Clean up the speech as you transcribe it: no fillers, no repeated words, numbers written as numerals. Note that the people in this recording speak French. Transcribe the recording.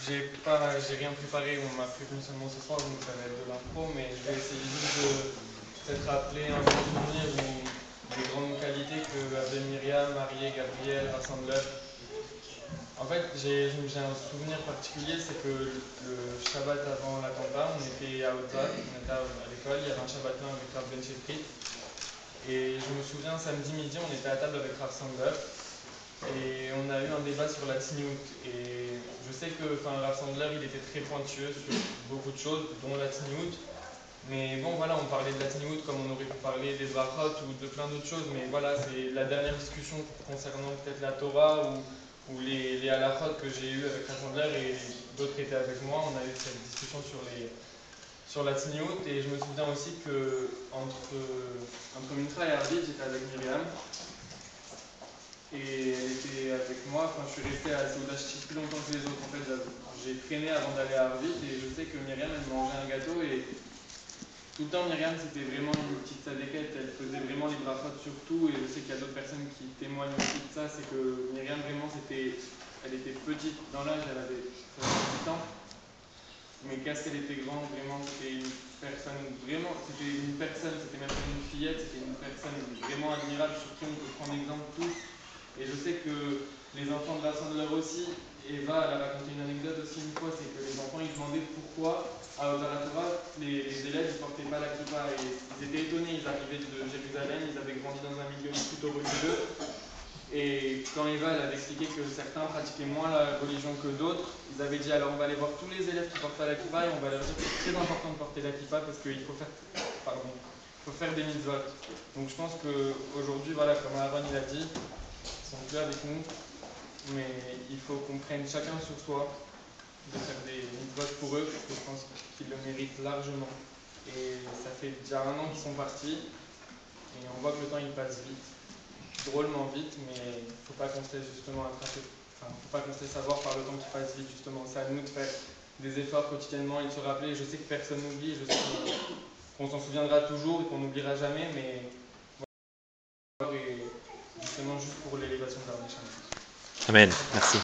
J'ai rien préparé, on m'a prévenu seulement ce soir, donc ça va être de l'impro, mais je vais essayer juste de peut-être rappeler un bon souvenir ou des grandes qualités que avaient Myriam, Marie, Gabriel, Rassembleur. En fait, j'ai un souvenir particulier, c'est que le Shabbat avant l'attentat, on était à Otzat, on était à l'école, il y avait un Shabbatin avec Rav Ben Sheprit, et je me souviens, samedi midi, on était à table avec Rav Sandler, et on a eu un débat sur la tzniut. Et je sais que Rav Sandler, il était très pointueux sur beaucoup de choses, dont la tzniut. Mais bon, voilà, on parlait de la tzniut comme on aurait pu parler des brachot ou de plein d'autres choses. Mais voilà, c'est la dernière discussion concernant peut-être la Torah ou les halachot que j'ai eu avec Rav Sandler et d'autres étaient avec moi. On a eu cette discussion sur la tzniut. Et je me souviens aussi que entre Mincha et Arvid, j'étais avec Myriam. Et elle était avec moi. Enfin, je suis resté à Souda plus longtemps que les autres. En fait, j'ai traîné avant d'aller à Arvid et je sais que Myriam, elle mangeait un gâteau et tout le temps, Myriam, c'était vraiment une petite sadéquette. Elle faisait vraiment les brachot sur tout et je sais qu'il y a d'autres personnes qui témoignent aussi de ça. C'est que Myriam, vraiment, elle était petite dans l'âge, elle avait 8 ans. Mais qu'elle était grande, vraiment, c'était une personne, c'était même pas une fillette, c'était une personne vraiment admirable sur qui on peut prendre exemple tous. Et je sais que les enfants de l'assembleur aussi, Eva, elle a raconté une anecdote aussi une fois, c'est que les enfants ils demandaient pourquoi à Torah les élèves ne portaient pas la kippa. Et ils étaient étonnés, ils arrivaient de Jérusalem, ils avaient grandi dans un milieu plutôt religieux. Et quand Eva elle avait expliqué que certains pratiquaient moins la religion que d'autres, ils avaient dit alors on va aller voir tous les élèves qui portent pas la kippa et on va leur dire que c'est très important de porter la kippa parce qu'il faut faire des mitzvot. Donc je pense qu'aujourd'hui, voilà, comme Aaron il a dit, ils sont plus avec nous, mais il faut qu'on prenne chacun sur soi de faire des mitzvot pour eux parce que je pense qu'ils le méritent largement. Et ça fait déjà 1 an qu'ils sont partis et on voit que le temps il passe vite, drôlement vite, mais il ne faut pas qu'on se laisse justement attraper. Enfin, il ne faut pas qu'on se laisse avoir par le temps qui passe vite, justement. C'est à nous de faire des efforts quotidiennement et de se rappeler. Je sais que personne n'oublie, je sais qu'on s'en souviendra toujours et qu'on n'oubliera jamais, mais voilà, et justement juste pour l'élévation de la Nation. Amen. Merci.